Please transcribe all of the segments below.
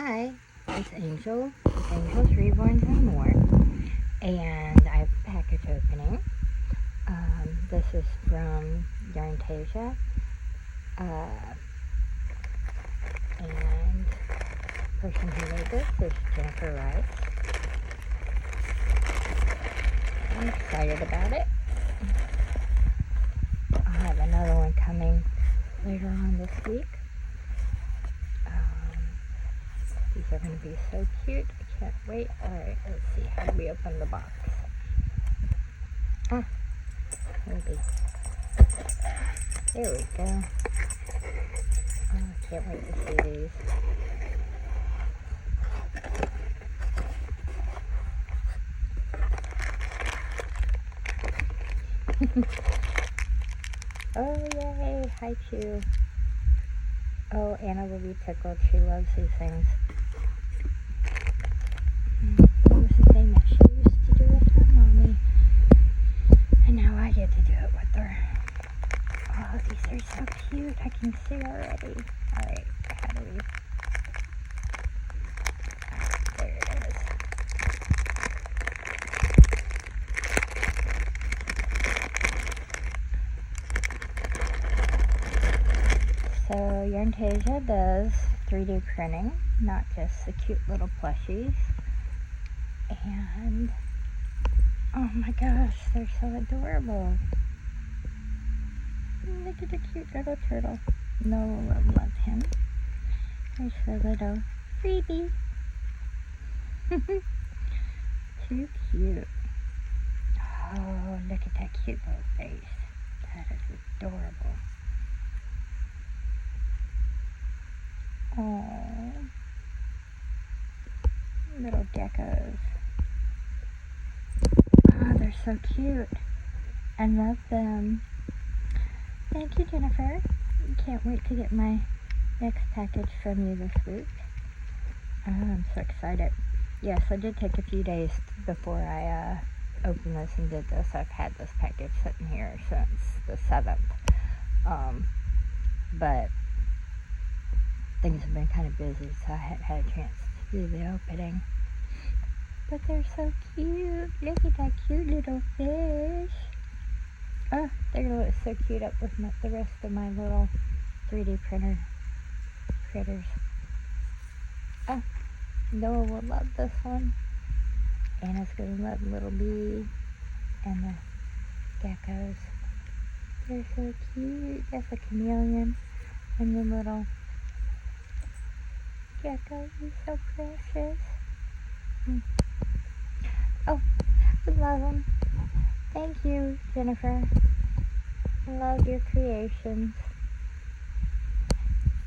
Hi, it's Angel with Angel's Reborns and More, and I have a package opening. This is from Yarntasia, and the person who made this is Jennifer Rice. I'm excited about it. I'll have another one coming later on this week. These are going to be so cute. I can't wait. Alright, let's see. How do we open the box? Maybe. There we go. Oh, I can't wait to see these. Oh, yay. Hi, Chew. Oh, Anna will be tickled. She loves these things. It was the thing that she used to do with her mommy. And now I get to do it with her. Oh, these are so cute. I can see already. Alright, how do we... There it is. So, Yarntasia does 3D printing, not just the cute little plushies. And, oh my gosh, they're so adorable. Look at the cute little turtle. Noah will love him. There's her little freebie. Too cute. Oh, look at that cute little face. That is adorable. Oh, little geckos. Oh, they're so cute. I love them. Thank you, Jennifer. Can't wait to get my next package from you this week. Oh, I'm so excited. Yes, I did take a few days before I opened this and did this. I've had this package sitting here since the 7th. But things have been kind of busy, so I hadn't had a chance to do the opening. But they're so cute. Look at that cute little fish. Oh, they're going to look so cute up with the rest of my little 3D printer critters. Oh, Noah will love this one. Anna's going to love Little Bee and the geckos. They're so cute. That's a chameleon. And the little gecko is so precious. Oh, I love them. Thank you, Jennifer. I love your creations.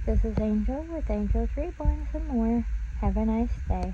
This is Angel with Angel's Reborns and More. Have a nice day.